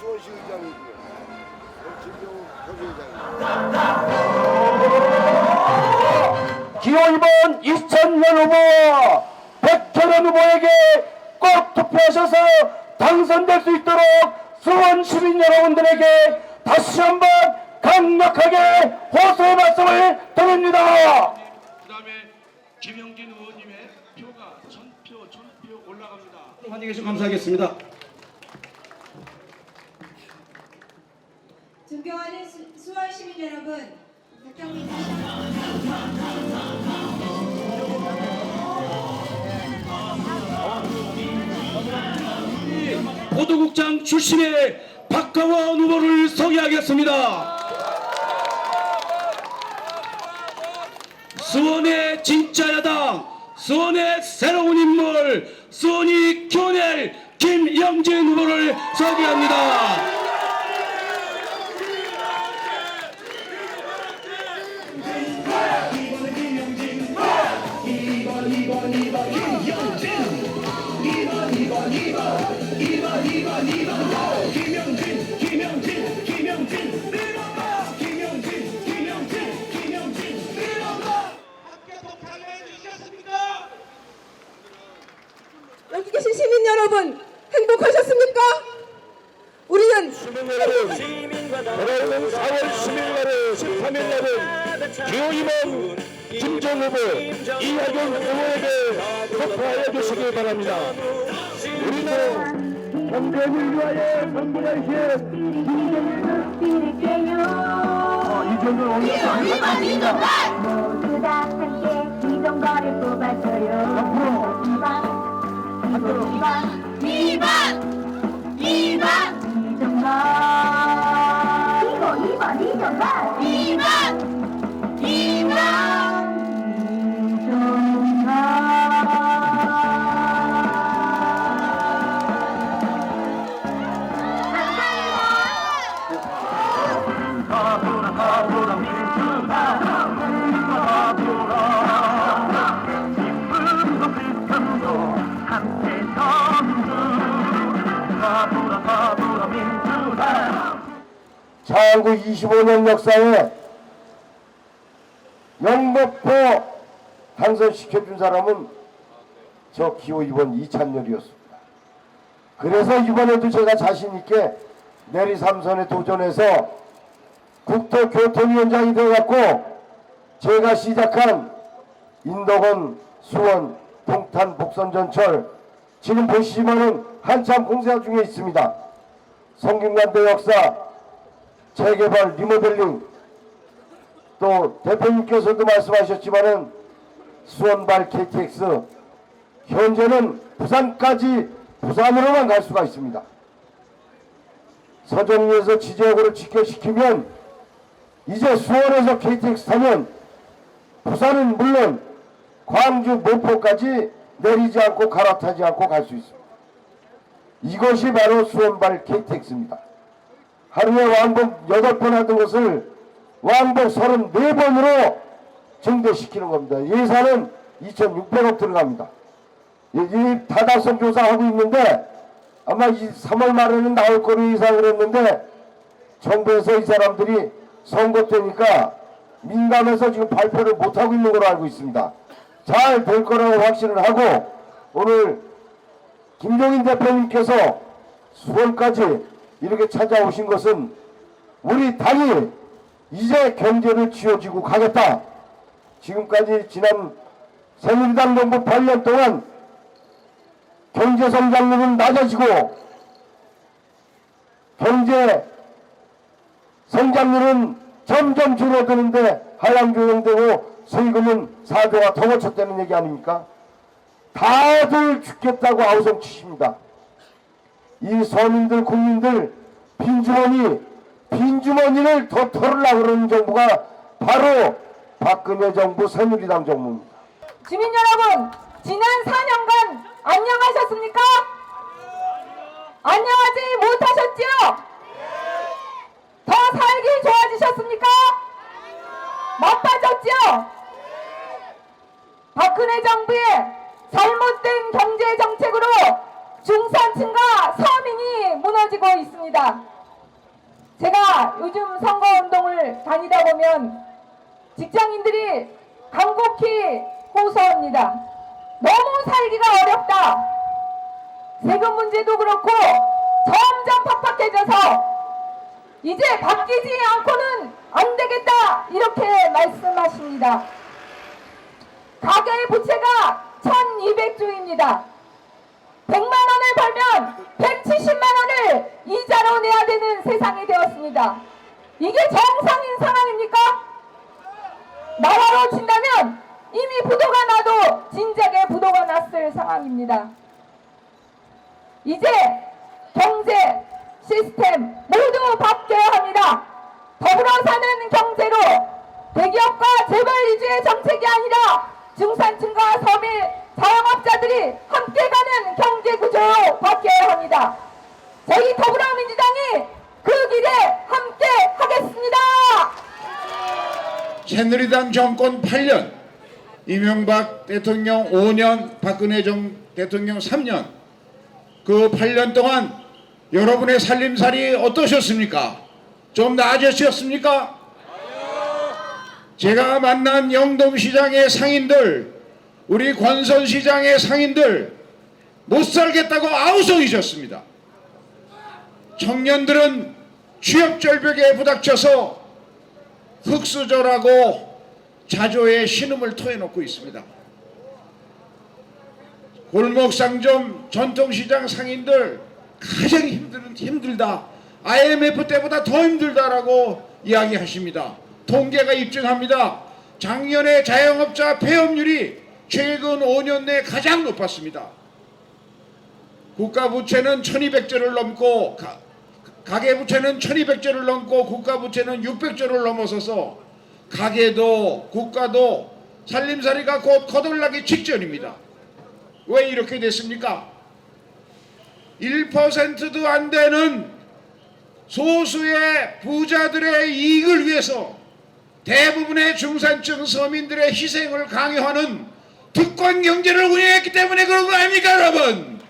수원시 의장이고요. 김종욱 표의장입니다. 기호 2번 이찬열 후보와 백현원 후보에게 꼭 투표하셔서 당선될 수 있도록 수원 시민 여러분들에게 다시 한번 강력하게 호소의 말씀을 드립니다. 그 다음에 김영진 의원님의 표가 1000표 올라갑니다. 환영해 주셔서 감사하겠습니다. 존경하는 수원 시민 여러분, 박경민 보도국장 출신의 박강원 후보를 소개하겠습니다. 수원의 진짜 야당, 수원의 새로운 인물, 수원이 키워낼 김영진 후보를 소개합니다. 여기 계신 시민 여러분, 행복하셨습니까? 우리는 돌아오는 4월 10일날에 13일날은 기호 2번 김정 후보, 이하경 후보에게 투표하여 주시기 바랍니다. 우리는 경제를 위하여 선분하신 김정일을 이정도 올려드립니다. 모두 다 함께 이정도를 뽑아줘요. 2번 이정도. 창구 25년 역사에 영목포 당선시켜준 사람은 저 기호 2번 이찬열이었습니다. 그래서 이번에도 제가 자신있게 내리 3선에 도전해서 국토교통위원장이 되어갖고 제가 시작한 인덕원, 수원, 동탄, 복선전철 지금 보시면은 한참 공사 중에 있습니다. 성균관대 역사, 재개발, 리모델링, 또 대표님께서도 말씀하셨지만은 수원발 KTX 현재는 부산까지 부산으로만 갈 수가 있습니다. 서정리에서 지지역으로 직결시키면 이제 수원에서 KTX 타면 부산은 물론 광주, 목포까지 내리지 않고 갈아타지 않고 갈 수 있습니다. 이것이 바로 수원발 KTX입니다. 하루에 왕복 8번 하던 것을 왕복 34번으로 증대시키는 겁니다. 예산은 2,600억 들어갑니다. 이 다달성 조사하고 있는데 아마 이 3월 말에는 나올 거로 예상을 했는데 정부에서 이 사람들이 선거 때니까 민감해서 지금 발표를 못하고 있는 걸로 알고 있습니다. 잘 될 거라고 확신을 하고 오늘 김종인 대표님께서 수원까지 이렇게 찾아오신 것은 우리 당이 이제 경제를 쥐어지고 가겠다. 지금까지 지난 새누리당 정부 8년 동안 경제 성장률은 낮아지고 경제 성장률은 점점 줄어드는데 하향 조정되고 세금은 4조가 더 거쳤다는 얘기 아닙니까? 다들 죽겠다고 아우성치십니다. 이 서민들 국민들 빈주머니를 더 털으려고 그러는 정부가 바로 박근혜 정부 새누리당 정부입니다. 주민 여러분, 지난 4년간 안녕하셨습니까? 안녕하지 못하셨지요? 더 살기 좋아지셨습니까? 나빠졌지요? 박근혜 정부의 잘못된 경제 정책으로 중산층과 서민이 무너지고 있습니다. 제가 요즘 선거운동을 다니다 보면 직장인들이 간곡히 호소합니다. 너무 살기가 어렵다. 세금 문제도 그렇고 점점 팍팍해져서 이제 바뀌지 않고는 안 되겠다, 이렇게 말씀하십니다. 가계의 부채가 1200조입니다. 100만 원을 벌면 170만 원을 이자로 내야 되는 세상이 되었습니다. 이게 정상인 상황입니까? 나라로 친다면 이미 부도가 나도 진작에 부도가 났을 상황입니다. 이제 경제 시스템 모두 바뀌어야 합니다. 더불어 사는 경제로 대기업과 재벌 위주의 정책이 아니라 중산층과 서민 자영업자들이 함께 가는 경제 구조로 바뀌어야 합니다. 저희 더불어민주당이 그 길에 함께 하겠습니다. 새누리당 정권 8년, 이명박 대통령 5년, 박근혜 대통령 3년, 그 8년 동안 여러분의 살림살이 어떠셨습니까? 좀 나아졌습니까? 제가 만난 영동시장의 상인들, 우리 권선시장의 상인들 못 살겠다고 아우성이셨습니다. 청년들은 취업절벽에 부닥쳐서 흙수저라고 자조의 신음을 토해놓고 있습니다. 골목상점 전통시장 상인들 가장 힘들다. IMF 때보다 더 힘들다라고 이야기하십니다. 통계가 입증합니다. 작년에 자영업자 폐업률이 최근 5년 내 가장 높았습니다. 국가부채는 1200조를 넘고 가계부채는 1200조를 넘고 국가부채는 600조를 넘어서서 가계도 국가도 살림살이가 곧 거덜나기 직전입니다. 왜 이렇게 됐습니까? 1%도 안 되는 소수의 부자들의 이익을 위해서 대부분의 중산층 서민들의 희생을 강요하는 특권 경제를 운영했기 때문에 그런 거 아닙니까, 여러분?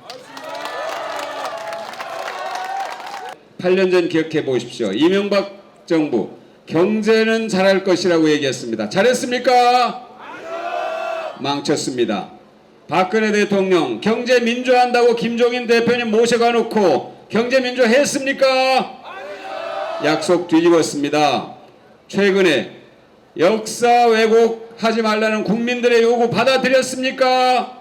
8년 전 기억해 보십시오. 이명박 정부 경제는 잘할 것이라고 얘기했습니다. 잘했습니까? 망쳤습니다. 박근혜 대통령 경제 민주화한다고 김종인 대표님 모셔가 놓고 경제 민주화 했습니까? 약속 뒤집었습니다. 최근에 역사 왜곡하지 말라는 국민들의 요구 받아들였습니까?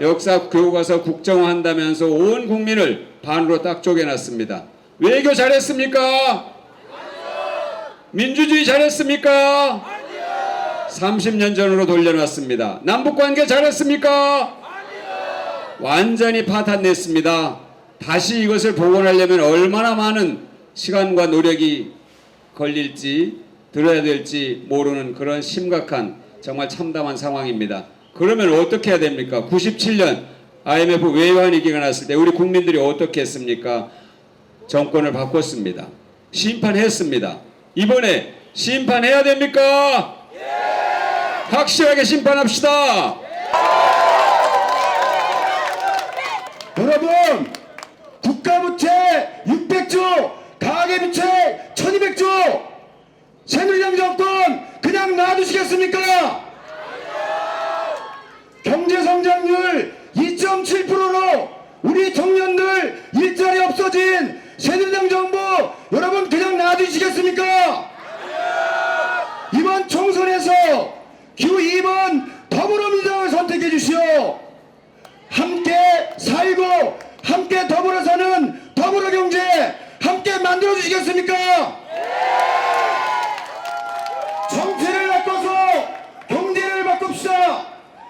역사 교과서 국정화한다면서 온 국민을 반으로 딱 쪼개놨습니다. 외교 잘했습니까? 민주주의 잘했습니까? 30년 전으로 돌려놨습니다. 남북관계 잘했습니까? 완전히 파탄냈습니다. 다시 이것을 복원하려면 얼마나 많은 시간과 노력이 걸릴지 들어야 될지 모르는 그런 심각한 정말 참담한 상황입니다. 그러면 어떻게 해야 됩니까? 97년 IMF 외환위기가 났을 때 우리 국민들이 어떻게 했습니까? 정권을 바꿨습니다. 심판했습니다. 이번에 심판해야 됩니까? 확실하게 심판합시다. 여러분, 국가부채 600조, 가계부채 1200조, 새누리당 정권 그냥 놔두시겠습니까? 경제성장률 2.7%로 우리 청년들 일자리 없어진 새누리당 정부 여러분 그냥 놔두시겠습니까? 이번 총선에서 기호 2번 더불어민주당을 선택해 주시오. 함께 살고 함께 더불어 사는 더불어경제 함께 만들어 주시겠습니까? 정치를 바꿔서 경제를 바꿉시다.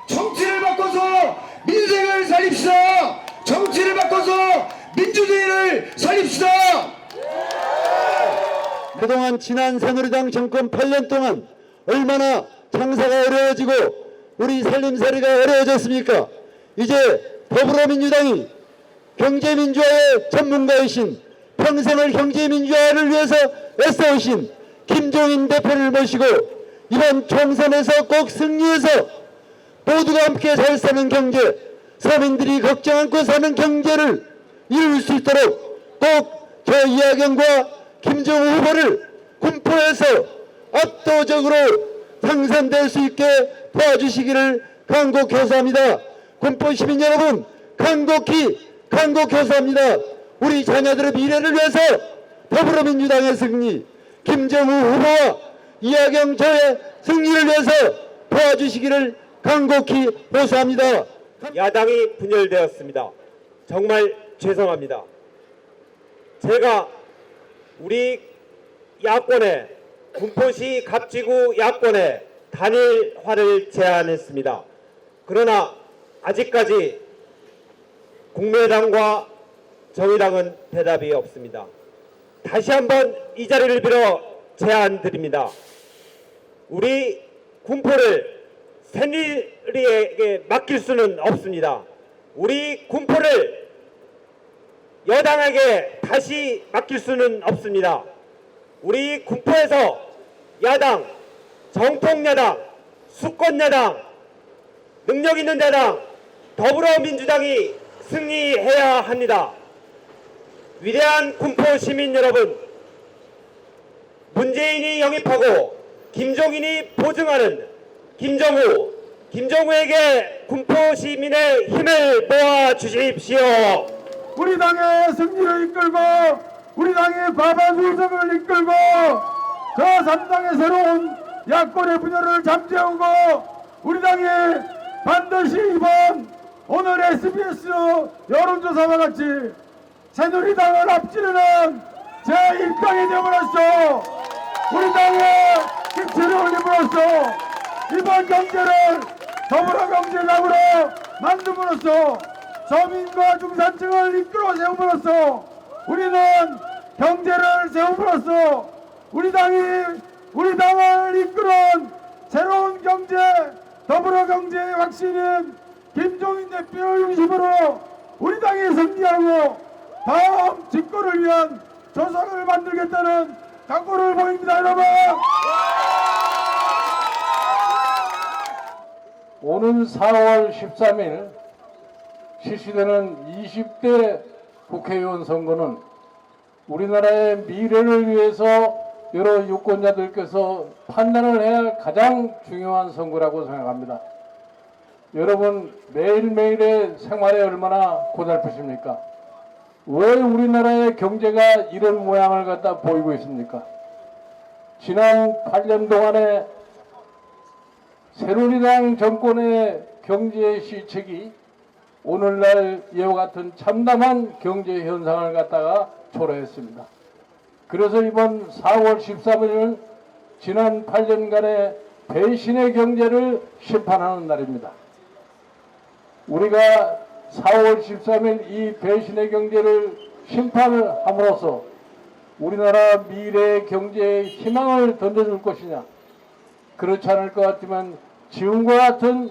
정치를 바꿔서 민생을 살립시다. 정치를 바꿔서 민주주의를 살립시다. 그동안 지난 새누리당 정권 8년 동안 얼마나 장사가 어려워지고 우리 살림살이가 어려워졌습니까? 이제 더불어민주당이 경제민주화의 전문가이신 평생을 경제민주화를 위해서 애써오신 김종인 대표를 모시고 이번 총선에서 꼭 승리해서 모두가 함께 잘 사는 경제, 서민들이 걱정 않고 사는 경제를 이룰 수 있도록 꼭 저 이하경과 김정우 후보를 군포에서 압도적으로 당선될 수 있게 도와주시기를 간곡히 호소합니다. 군포 시민 여러분, 간곡히 호소합니다. 우리 자녀들의 미래를 위해서 더불어민주당의 승리, 김정우 후보와 이하경 저의 승리를 위해서 도와주시기를 간곡히 호소합니다. 야당이 분열되었습니다. 정말 죄송합니다. 제가 우리 야권에, 군포시 갑지구 야권에 단일화를 제안했습니다. 그러나 아직까지 국민의당과 정의당은 대답이 없습니다. 다시 한번 이 자리를 빌어 제안드립니다. 우리 군포를 새누리에게 맡길 수는 없습니다. 우리 군포를 여당에게 다시 맡길 수는 없습니다. 우리 군포에서 야당, 정통야당, 수권야당, 능력있는 야당, 더불어민주당이 승리해야 합니다. 위대한 군포 시민 여러분, 문재인이 영입하고 김종인이 보증하는 김정우에게 군포 시민의 힘을 모아주십시오. 우리 당의 승리를 이끌고 우리 당의 과반 우승을 이끌고 저 3당의 새로운 야권의 분열을 잠재우고 우리 당이 반드시 이번 오늘 SBS 여론조사와 같이 새누리당을 앞지르는 제1당이 되므로써 우리 당의 기체를 올림으로써 이번 경제를 더불어경제당으로 만듦으로써 서민과 중산층을 이끌어 세움으로써 우리는 경제를 세움으로써 우리 당을 이끄는 새로운 경제 더불어경제의 확신인 김종인 대표를 중심으로 우리 당이 승리하고 다음 집권을 위한 조상을 만들겠다는 각오를 보입니다. 여러분, 오는 4월 13일 실시되는 20대 국회의원 선거는 우리나라의 미래를 위해서 여러 유권자들께서 판단을 해야 할 가장 중요한 선거라고 생각합니다. 여러분, 매일매일의 생활에 얼마나 고달프십니까? 왜 우리나라의 경제가 이런 모양을 갖다 보이고 있습니까? 지난 8년 동안에 새누리당 정권의 경제 실책이 오늘날 이와 같은 참담한 경제 현상을 갖다가 초래했습니다. 그래서 이번 4월 13일은 지난 8년간의 배신의 경제를 심판하는 날입니다. 우리가 4월 13일 이 배신의 경제를 심판을 함으로써 우리나라 미래의 경제에 희망을 던져줄 것이냐, 그렇지 않을 것 같지만 지금과 같은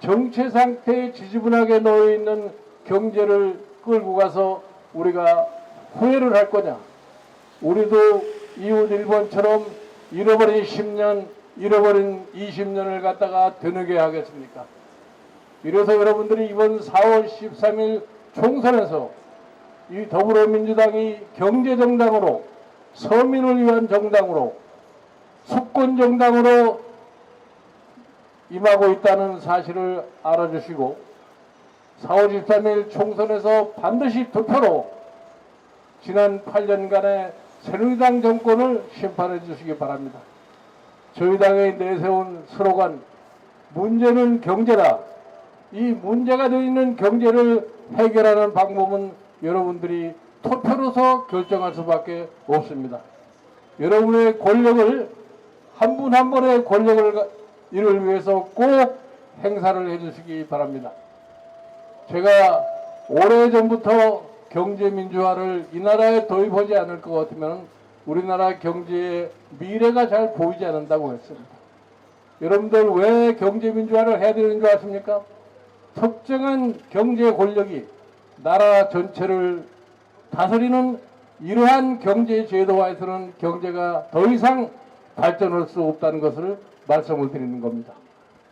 정체 상태에 지지분하게 놓여있는 경제를 끌고 가서 우리가 후회를 할 거냐, 우리도 이웃 일본처럼 잃어버린 10년, 잃어버린 20년을 갖다가 되뇌게 하겠습니까? 이래서 여러분들이 이번 4월 13일 총선에서 이 더불어민주당이 경제정당으로, 서민을 위한 정당으로, 수권정당으로 임하고 있다는 사실을 알아주시고 4월 13일 총선에서 반드시 투표로 지난 8년간의 새누리당 정권을 심판해 주시기 바랍니다. 저희 당이 내세운 스로건 문제는 경제다. 이 문제가 되어 있는 경제를 해결하는 방법은 여러분들이 투표로서 결정할 수밖에 없습니다. 여러분의 권력을 한 분 한 분의 권력을 이를 위해서 꼭 행사를 해주시기 바랍니다. 제가 오래전부터 경제민주화를 이 나라에 도입하지 않을 것 같으면 우리나라 경제의 미래가 잘 보이지 않는다고 했습니다. 여러분들 왜 경제민주화를 해야 되는 줄 아십니까? 특정한 경제 권력이 나라 전체를 다스리는 이러한 경제 제도화에서는 경제가 더 이상 발전할 수 없다는 것을 말씀을 드리는 겁니다.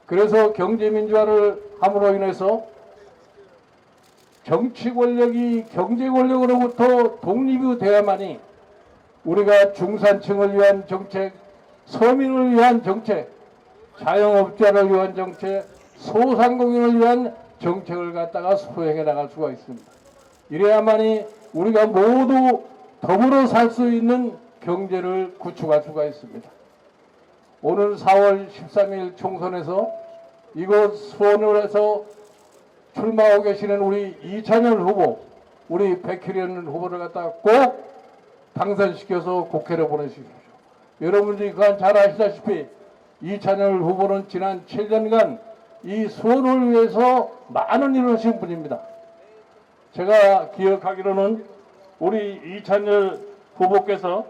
그래서 경제민주화를 함으로 인해서 정치 권력이 경제 권력으로부터 독립이 되어야만이 우리가 중산층을 위한 정책, 서민을 위한 정책, 자영업자를 위한 정책, 소상공인을 위한 정책을 갖다가 수행해 나갈 수가 있습니다. 이래야만이 우리가 모두 더불어 살 수 있는 경제를 구축할 수가 있습니다. 오늘 4월 13일 총선에서 이곳 수원을에서 출마하고 계시는 우리 이찬열 후보, 우리 백혜련 후보를 갖다가 꼭 당선시켜서 국회로 보내주십시오. 여러분들이 그간 잘 아시다시피 이찬열 후보는 지난 7년간 이 수원을 위해서 많은 일을 하신 분입니다. 제가 기억하기로는 우리 이찬열 후보께서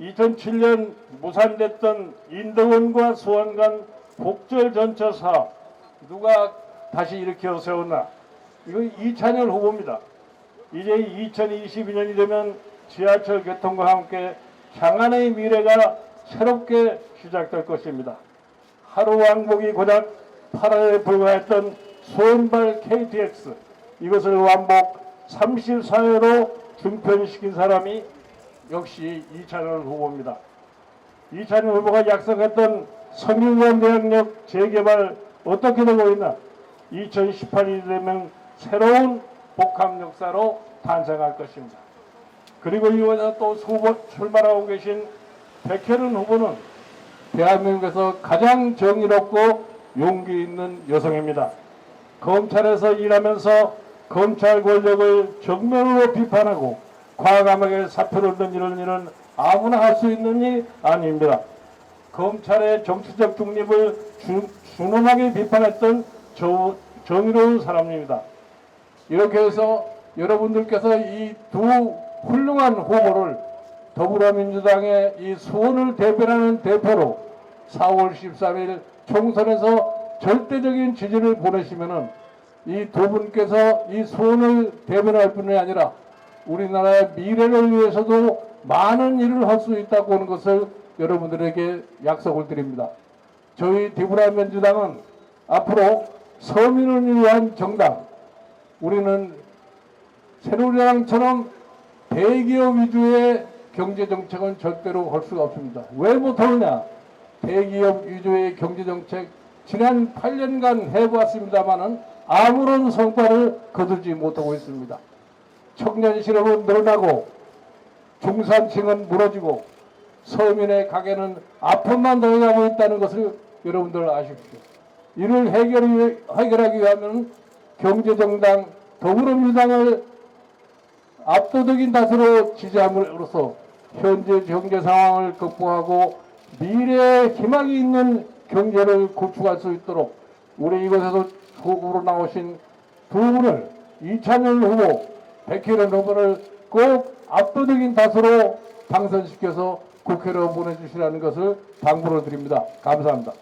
2007년 무산됐던 인덕원과 수원 간 복절 전철 사업 누가 다시 일으켜 세웠나? 이거 이찬열 후보입니다. 이제 2022년이 되면 지하철 개통과 함께 장안의 미래가 새롭게 시작될 것입니다. 하루 왕복이 고작 8원에 불과했던 수원발 KTX 이것을 왕복 34회로 중편시킨 사람이 역시 이찬열 후보입니다. 이찬열 후보가 약속했던 성균관 대학역 재개발 어떻게 되고 있나? 2018년이 되면 새로운 복합 역사로 탄생할 것입니다. 그리고 이번에 또 출마하고 계신 백혜련 후보는 대한민국에서 가장 정의롭고 용기 있는 여성입니다. 검찰에서 일하면서 검찰 권력을 정면으로 비판하고 과감하게 사표를 던지는 일은 아무나 할 수 있는 일이 아닙니다. 검찰의 정치적 중립을 준엄하게 비판했던 정의로운 사람입니다. 이렇게 해서 여러분들께서 이 두 훌륭한 후보를 더불어민주당의 이 수원을 대변하는 대표로 4월 13일 총선에서 절대적인 지지를 보내시면은 이 두 분께서 이 수원을 대변할 뿐이 아니라 우리나라의 미래를 위해서도 많은 일을 할 수 있다고 하는 것을 여러분들에게 약속을 드립니다. 저희 더불어민주당은 앞으로 서민을 위한 정당, 우리는 새누리당처럼 대기업 위주의 경제정책은 절대로 할 수가 없습니다. 왜 못하느냐? 대기업 위주의 경제정책 지난 8년간 해보았습니다마는 아무런 성과를 거두지 못하고 있습니다. 청년 실업은 늘어나고 중산층은 무너지고 서민의 가게는 아픔만 더해가고 있다는 것을 여러분들 아십시오. 이를 해결하기 위하면 경제정당 더불어민주당을 압도적인 다수로 지지함으로써 현재 경제 상황을 극복하고 미래에 희망이 있는 경제를 구축할 수 있도록 우리 이곳에서 후보로 나오신 두 분을 이찬열 후보, 백혜련 후보를 꼭 압도적인 다수로 당선시켜서 국회로 보내주시라는 것을 당부를 드립니다. 감사합니다.